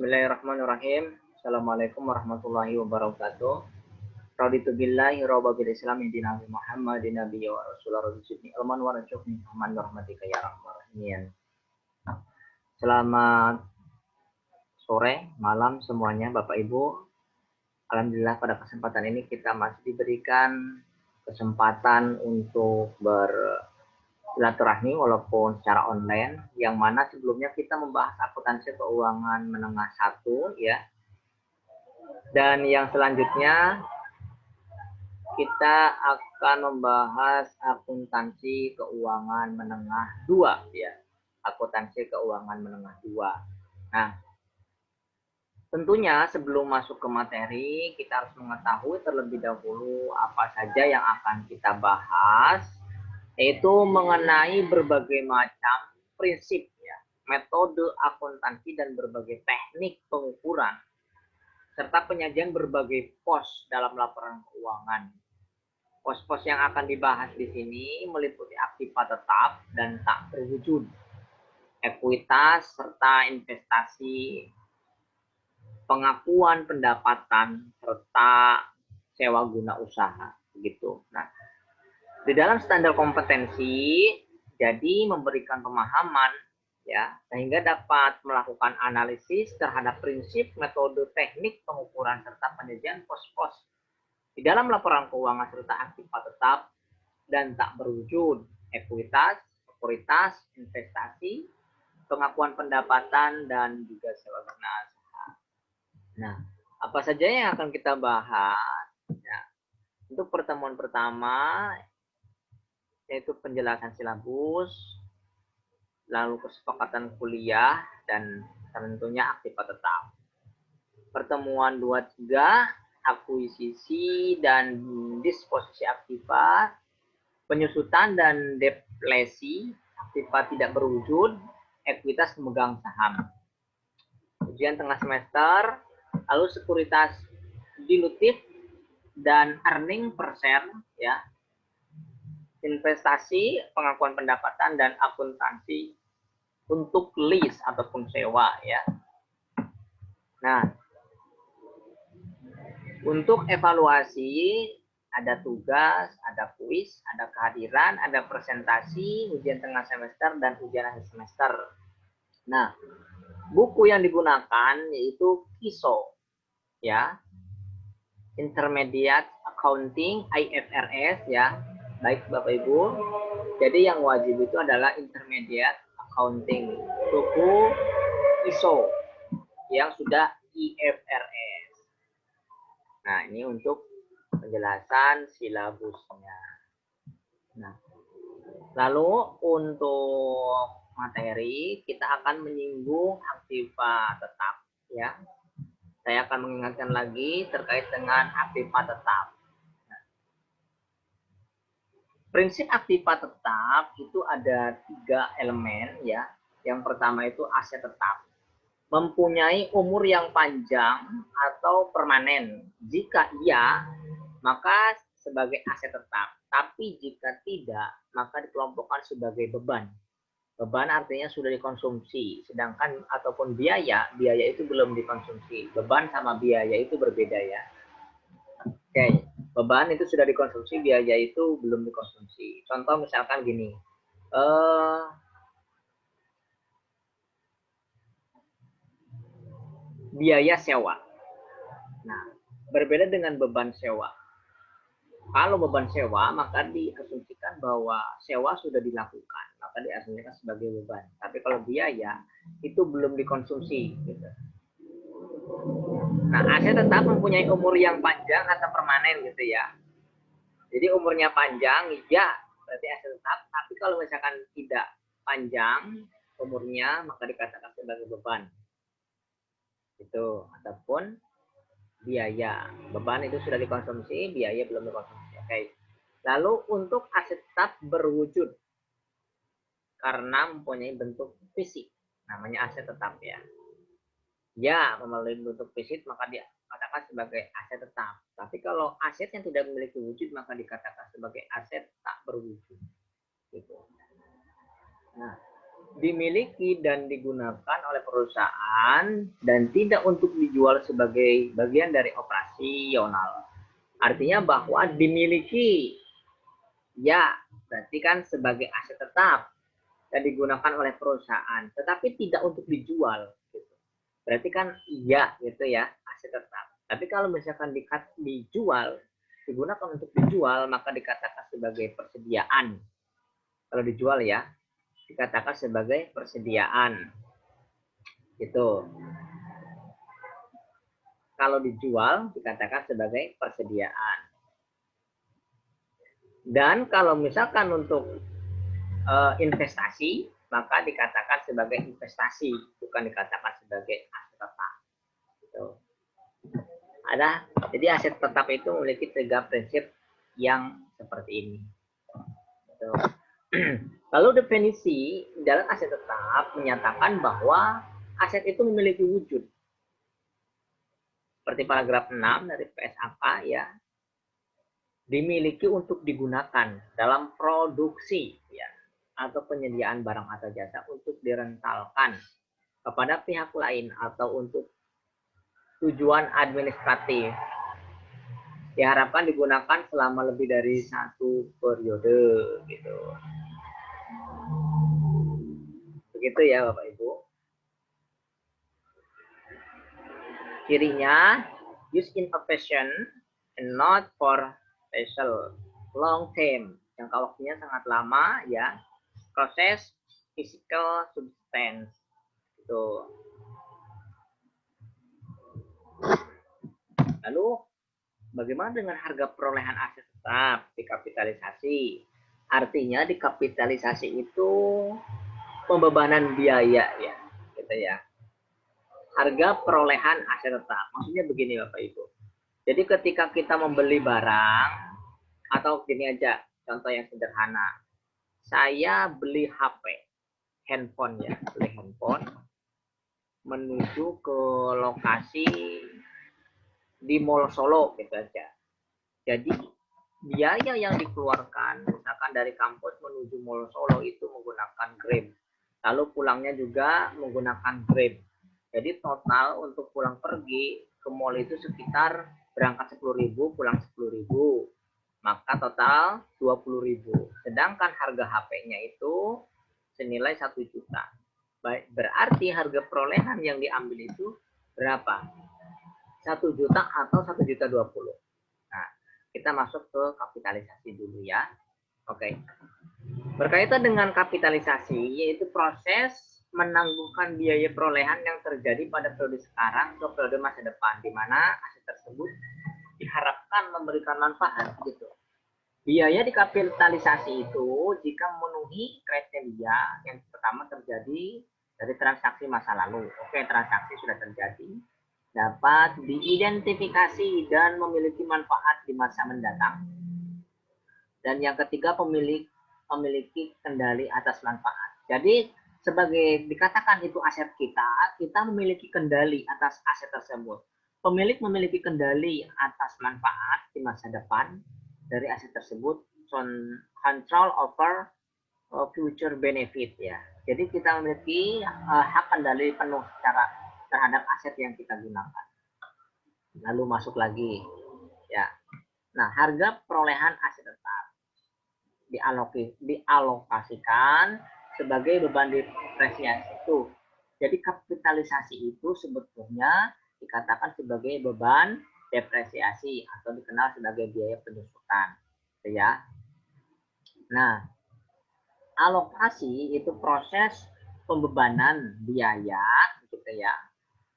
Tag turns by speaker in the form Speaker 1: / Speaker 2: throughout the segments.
Speaker 1: Bismillahirrahmanirrahim. Assalamualaikum warahmatullahi wabarakatuh. Raditu billahi robba bil Islam di Nabi Muhammad di Nabi wa Rasulullah Rasulullah Alman wa rajukni aman rahmatika ya rahmar rahimin. Selamat sore, malam semuanya Bapak Ibu. Alhamdulillah pada kesempatan ini kita masih diberikan kesempatan untuk bersilaturahmi walaupun secara online, yang mana sebelumnya kita membahas akuntansi keuangan menengah 1 ya. Dan yang selanjutnya kita akan membahas akuntansi keuangan menengah 2 ya. Akuntansi keuangan menengah 2. Nah, tentunya sebelum masuk ke materi, kita harus mengetahui terlebih dahulu apa saja yang akan kita bahas, yaitu mengenai berbagai macam prinsip ya, metode akuntansi dan berbagai teknik pengukuran serta penyajian berbagai pos dalam laporan keuangan. Pos-pos yang akan dibahas di sini meliputi aktiva tetap dan tak terwujud, ekuitas serta investasi, pengakuan pendapatan serta sewa guna usaha begitu. Nah, di dalam standar kompetensi jadi memberikan pemahaman ya, sehingga dapat melakukan analisis terhadap prinsip, metode, teknik pengukuran serta penyajian pos-pos di dalam laporan keuangan serta aktiva tetap dan tak berwujud, ekuitas, sekuritas, investasi, pengakuan pendapatan dan juga sewa guna usaha. Nah, apa saja yang akan kita bahas? Ya, untuk pertemuan pertama yaitu penjelasan silabus, lalu kesepakatan kuliah, dan tentunya aktiva tetap. Pertemuan 23, akuisisi dan disposisi aktiva, penyusutan dan deplesi, aktiva tidak berwujud, ekuitas pemegang saham. Ujian tengah semester, lalu sekuritas dilutif dan earning per share ya, investasi, pengakuan pendapatan dan akuntansi untuk lease ataupun sewa ya. Nah, untuk evaluasi ada tugas, ada kuis, ada kehadiran, ada presentasi, ujian tengah semester dan ujian akhir semester. Nah, buku yang digunakan yaitu KISO ya, Intermediate Accounting IFRS ya. Baik Bapak Ibu, jadi yang wajib itu adalah Intermediate Accounting, buku ISO yang sudah IFRS. Nah, ini untuk penjelasan silabusnya. Nah, lalu untuk materi kita akan menyinggung aktiva tetap ya. Saya akan mengingatkan lagi terkait dengan aktiva tetap. Nah, prinsip aktiva tetap itu ada 3 elemen ya. Yang pertama itu aset tetap, mempunyai umur yang panjang atau permanen. Jika iya, maka sebagai aset tetap. Tapi jika tidak, maka dikelompokkan sebagai beban. Beban artinya sudah dikonsumsi, sedangkan ataupun biaya itu belum dikonsumsi. Beban sama biaya itu berbeda ya. Oke, beban itu sudah dikonsumsi, biaya itu belum dikonsumsi. Contoh misalkan gini, biaya sewa. Nah, berbeda dengan beban sewa. Kalau beban sewa, maka diasumsikan bahwa sewa sudah dilakukan, maka diasumsikan sebagai beban. Tapi kalau biaya, itu belum dikonsumsi. Gitu. Nah, aset tetap mempunyai umur yang panjang atau permanen gitu ya. Jadi umurnya panjang, ya berarti aset tetap. Tapi kalau misalkan tidak panjang umurnya, maka dikatakan sebagai beban. Itu ataupun biaya. Beban itu sudah dikonsumsi, biaya belum dikonsumsi. Oke. Lalu untuk aset tetap berwujud karena mempunyai bentuk fisik, namanya aset tetap ya. Ya, melalui bentuk fisik maka dikatakan sebagai aset tetap. Tapi kalau aset yang tidak memiliki wujud maka dikatakan sebagai aset tak berwujud. Gitu. Nah, dimiliki dan digunakan oleh perusahaan dan tidak untuk dijual sebagai bagian dari operasional. Artinya bahwa dimiliki, ya berarti kan sebagai aset tetap dan digunakan oleh perusahaan, tetapi tidak untuk dijual. Gitu. Berarti kan iya gitu ya, aset tetap. Tapi kalau misalkan dijual, digunakan untuk dijual, maka dikatakan sebagai persediaan. Kalau dijual ya, dikatakan sebagai persediaan. Gitu. Kalau dijual, dikatakan sebagai persediaan. Dan kalau misalkan untuk investasi, maka dikatakan sebagai investasi, bukan dikatakan sebagai aset tetap. Gitu. Jadi aset tetap itu memiliki 3 prinsip yang seperti ini. Gitu. Lalu definisi dalam aset tetap menyatakan bahwa aset itu memiliki wujud. Seperti paragraf 6 dari PSAK ya, dimiliki untuk digunakan dalam produksi ya, atau penyediaan barang atau jasa untuk direntalkan kepada pihak lain atau untuk tujuan administratif. Diharapkan digunakan selama lebih dari 1 periode gitu. Begitu ya Bapak Ibu. Cirinya, use in profession and not for special, long term, jangka waktunya sangat lama ya, proses physical substance itu. Lalu bagaimana dengan harga perolehan aset tetap dikapitalisasi? Artinya dikapitalisasi itu pembebanan biaya ya, gitu ya. Harga perolehan aset tetap, maksudnya begini Bapak Ibu. Jadi ketika kita membeli barang, atau gini aja, contoh yang sederhana. Saya beli HP, handphone ya, beli handphone, menuju ke lokasi di Mall Solo gitu aja. Jadi biaya yang dikeluarkan, misalkan dari kampus menuju Mall Solo itu menggunakan Grab. Lalu pulangnya juga menggunakan Grab. Jadi total untuk pulang pergi ke mall itu sekitar berangkat 10.000, pulang 10.000. Maka total 20.000. Sedangkan harga HP-nya itu senilai 1 juta. Baik, berarti harga perolehan yang diambil itu berapa? 1 juta atau 1 juta 20. Nah, kita masuk ke kapitalisasi dulu ya. Oke. Berkaitan dengan kapitalisasi, yaitu proses menangguhkan biaya perolehan yang terjadi pada periode sekarang ke periode masa depan, di mana aset tersebut diharapkan memberikan manfaat gitu. Biaya dikapitalisasi itu jika memenuhi kriteria yang pertama terjadi dari transaksi masa lalu. Oke, transaksi sudah terjadi, dapat diidentifikasi dan memiliki manfaat di masa mendatang. Dan yang ketiga, memiliki kendali atas manfaat. Jadi sebagai dikatakan itu aset kita memiliki kendali atas aset tersebut. Pemilik memiliki kendali atas manfaat di masa depan dari aset tersebut, control over future benefit ya. Jadi kita memiliki hak kendali penuh secara terhadap aset yang kita gunakan. Lalu masuk lagi ya. Nah, harga perolehan aset tetap dialokasikan sebagai beban depresiasi itu. Jadi kapitalisasi itu sebetulnya dikatakan sebagai beban depresiasi atau dikenal sebagai biaya penyusutan, gitu ya. Nah, alokasi itu proses pembebanan biaya, gitu ya,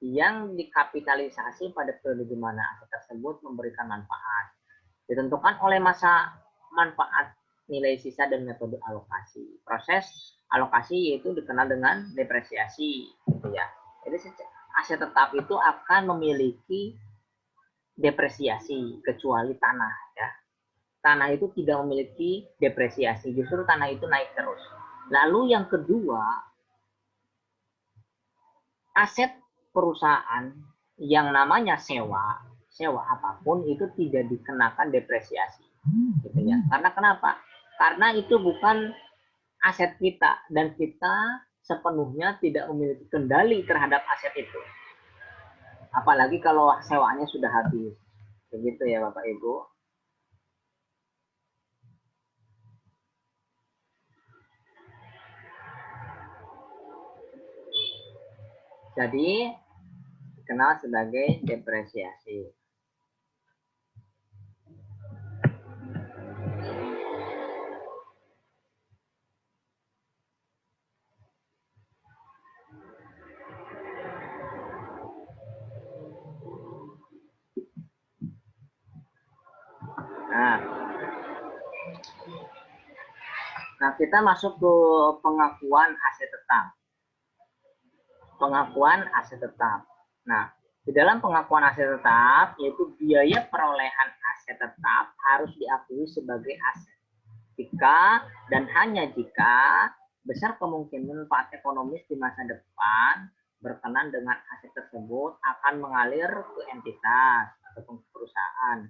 Speaker 1: yang dikapitalisasi pada periode di mana aset tersebut memberikan manfaat. Ditentukan oleh masa manfaat, nilai sisa, dan metode alokasi. Proses alokasi yaitu dikenal dengan depresiasi, gitu ya. Jadi aset tetap itu akan memiliki depresiasi kecuali tanah ya. Tanah itu tidak memiliki depresiasi, justru tanah itu naik terus. Lalu yang kedua, aset perusahaan yang namanya sewa apapun itu tidak dikenakan depresiasi, gitu ya. Karena kenapa? Karena itu bukan aset kita dan kita sepenuhnya tidak memiliki kendali terhadap aset itu. Apalagi kalau sewaannya sudah habis. Begitu ya Bapak Ibu. Jadi dikenal sebagai depresiasi. Nah, kita masuk ke pengakuan aset tetap. Pengakuan aset tetap. Nah, di dalam pengakuan aset tetap, yaitu biaya perolehan aset tetap harus diakui sebagai aset. Jika dan hanya jika besar kemungkinan manfaat ekonomis di masa depan berkenan dengan aset tersebut akan mengalir ke entitas atau perusahaan.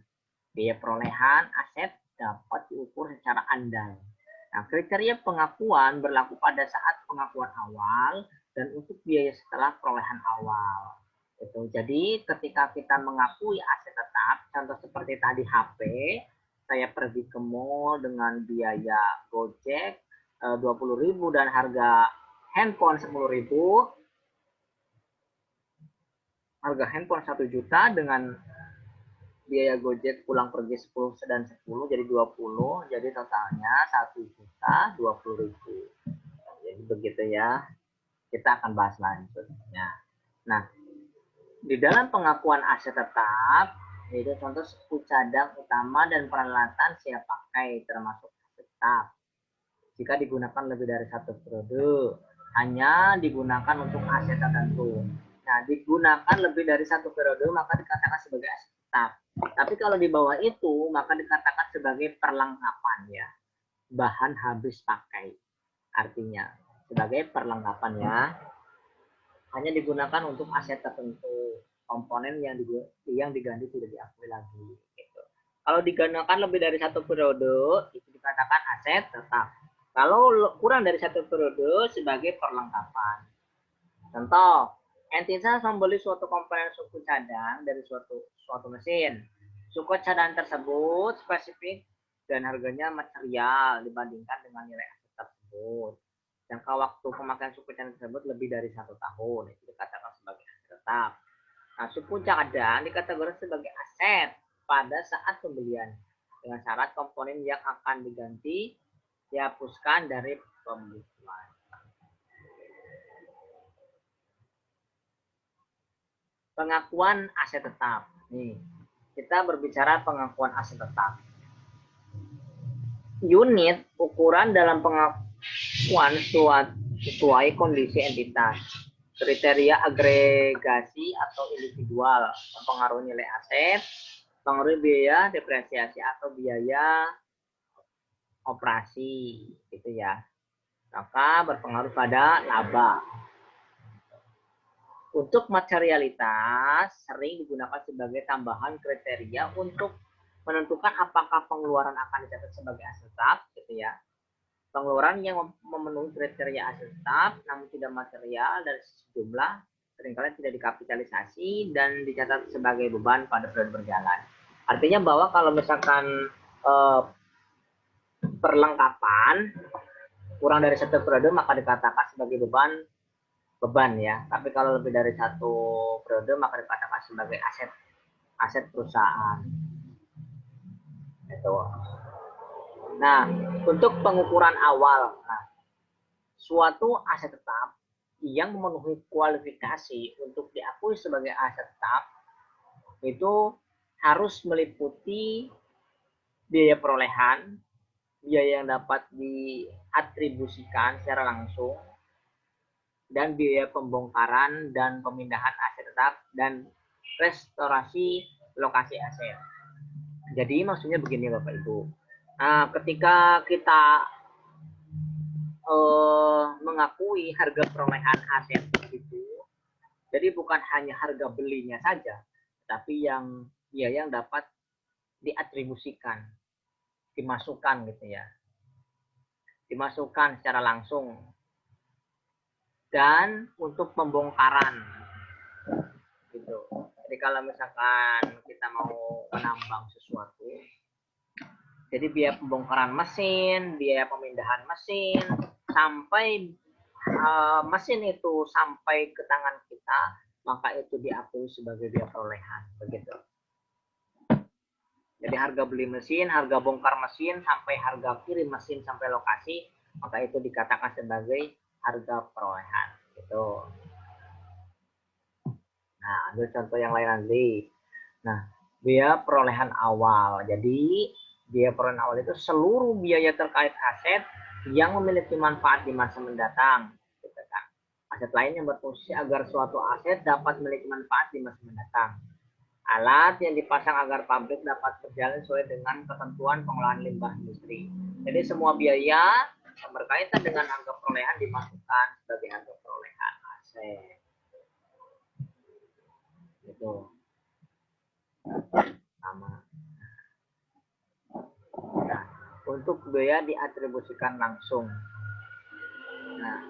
Speaker 1: Biaya perolehan aset dapat diukur secara andal. Nah, kriteria pengakuan berlaku pada saat pengakuan awal dan untuk biaya setelah perolehan awal. Itu. Jadi ketika kita mengakui aset tetap, contoh seperti tadi HP, saya pergi ke mall dengan biaya Gojek 20.000 dan harga handphone 10.000, harga handphone 1 juta dengan biaya Gojek pulang pergi 10 dan 10 jadi 20, jadi totalnya 1.020.000. Jadi begitu ya. Kita akan bahas lanjutnya. Nah, di dalam pengakuan aset tetap, yaitu contoh suku cadang utama dan peralatan siap pakai termasuk aset tetap. Jika digunakan lebih dari satu periode, hanya digunakan untuk aset tertentu. Nah, digunakan lebih dari satu periode maka dikatakan sebagai aset tetap. Tapi kalau di bawah itu maka dikatakan sebagai perlengkapan ya, bahan habis pakai. Artinya sebagai perlengkapan ya, hanya digunakan untuk aset tertentu, komponen yang diganti tidak diakui lagi. Gitu. Kalau digunakan lebih dari satu periode itu dikatakan aset tetap. Kalau kurang dari satu periode sebagai perlengkapan. Contoh, entitas membeli suatu komponen suku cadang dari suatu mesin. Suku cadang tersebut spesifik dan harganya material dibandingkan dengan nilai aset tersebut. Jangka waktu pemakaian suku cadang tersebut lebih dari 1 tahun, itu dikatakan sebagai aset tetap. Nah, suku cadang dikategorikan sebagai aset pada saat pembelian dengan syarat komponen yang akan diganti dihapuskan dari pembukuan. Pengakuan aset tetap. Nih, kita berbicara pengakuan aset tetap. Unit ukuran dalam pengakuan sesuai kondisi entitas. Kriteria agregasi atau individual mempengaruhi nilai aset, pengaruhi biaya depresiasi atau biaya operasi, gitu ya. Maka berpengaruh pada laba. Untuk materialitas sering digunakan sebagai tambahan kriteria untuk menentukan apakah pengeluaran akan dicatat sebagai aset tetap, gitu ya. Pengeluaran yang memenuhi kriteria aset tetap namun tidak material dari sejumlah seringkali tidak dikapitalisasi dan dicatat sebagai beban pada periode berjalan. Artinya bahwa kalau misalkan perlengkapan kurang dari satu periode maka dikatakan sebagai beban ya. Tapi kalau lebih dari satu periode maka dikatakan sebagai aset perusahaan. Itu. Nah, untuk pengukuran awal, suatu aset tetap yang memenuhi kualifikasi untuk diakui sebagai aset tetap itu harus meliputi biaya perolehan, biaya yang dapat diatribusikan secara langsung, dan biaya pembongkaran dan pemindahan aset tetap dan restorasi lokasi aset. Jadi maksudnya begini Bapak Ibu. Nah, ketika kita mengakui harga perolehan aset itu, jadi bukan hanya harga belinya saja, tapi yang dapat diatribusikan, dimasukkan gitu ya, dimasukkan secara langsung dan untuk pembongkaran gitu. Jadi kalau misalkan kita mau menambang sesuatu, jadi biaya pembongkaran mesin, biaya pemindahan mesin, sampai mesin itu sampai ke tangan kita, maka itu diakui sebagai biaya perolehan begitu. Jadi harga beli mesin, harga bongkar mesin, sampai harga kirim mesin sampai lokasi, maka itu dikatakan sebagai harga perolehan gitu. Nah, ambil contoh yang lain nanti. Nah, biaya perolehan awal. Jadi, biaya perolehan awal itu seluruh biaya terkait aset yang memiliki manfaat di masa mendatang. Aset lain yang berfungsi agar suatu aset dapat memiliki manfaat di masa mendatang. Alat yang dipasang agar pabrik dapat berjalan sesuai dengan ketentuan pengolahan limbah industri. Jadi semua biaya yang berkaitan dengan harga perolehan dimasukkan sebagai harga perolehan aset. Gitu. Sama. Nah, untuk biaya diatribusikan langsung. Nah,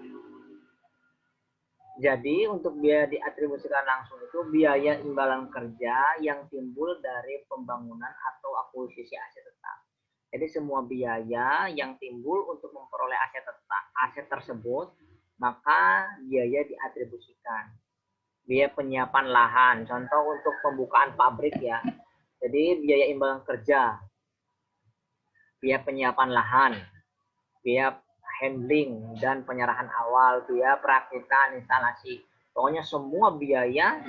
Speaker 1: jadi untuk biaya diatribusikan langsung itu biaya imbalan kerja yang timbul dari pembangunan atau akuisisi aset tetap. Jadi semua biaya yang timbul untuk memperoleh aset tersebut, maka biaya diatribusikan. Biaya penyiapan lahan, contoh untuk pembukaan pabrik ya. Jadi biaya imbalan kerja, biaya penyiapan lahan, biaya handling dan penyerahan awal, biaya perakitan instalasi. Pokoknya semua biaya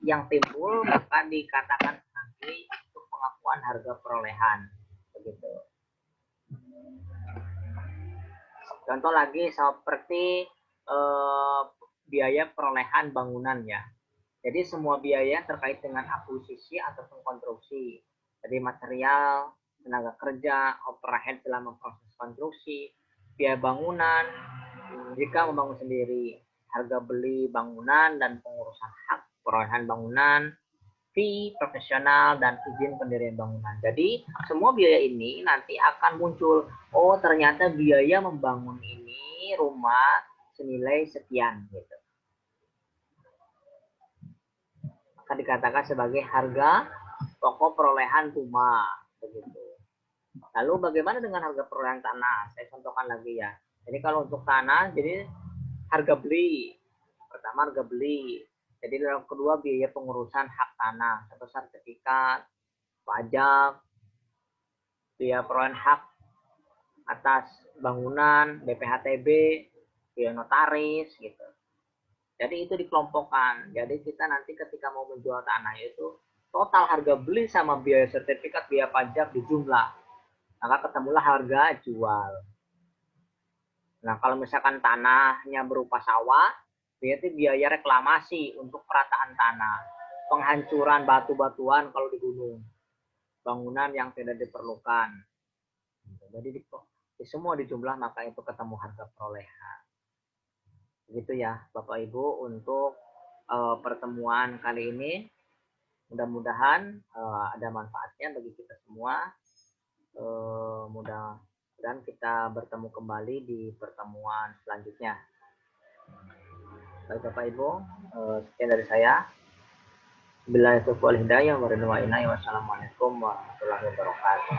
Speaker 1: yang timbul maka dikatakan sebagai untuk pengakuan harga perolehan. Begitu. Contoh lagi seperti biaya perolehan bangunan ya. Jadi semua biaya terkait dengan akuisisi ataupun konstruksi. Jadi material, tenaga kerja, overhead selama proses konstruksi, biaya bangunan jika membangun sendiri, harga beli bangunan dan pengurusan hak perolehan bangunan, fee profesional dan izin pendirian bangunan. Jadi semua biaya ini nanti akan muncul. Oh ternyata biaya membangun ini rumah senilai sekian gitu. Maka dikatakan sebagai harga pokok perolehan rumah begitu. Lalu bagaimana dengan harga perolehan tanah? Saya contohkan lagi ya. Jadi kalau untuk tanah, jadi harga beli. Pertama harga beli. Jadi yang kedua biaya pengurusan hak tanah, atau sertifikat, pajak, biaya perolehan hak atas bangunan, BPHTB, biaya notaris gitu. Jadi itu dikelompokkan. Jadi kita nanti ketika mau menjual tanah itu total harga beli sama biaya sertifikat, biaya pajak dijumlah. Maka ketemulah harga jual. Nah, kalau misalkan tanahnya berupa sawah, berarti biaya reklamasi untuk perataan tanah, penghancuran batu-batuan kalau di gunung, bangunan yang tidak diperlukan. Jadi di semua dijumlah maka itu ketemu harga perolehan. Begitu ya, Bapak Ibu untuk pertemuan kali ini. Mudah-mudahan ada manfaatnya bagi kita semua. Mudah-mudahan kita bertemu kembali di pertemuan selanjutnya. Baik Bapak Ibu, sekian dari saya. Billahi taufiq wal hidayah. Wassalamualaikum warahmatullahi wabarakatuh.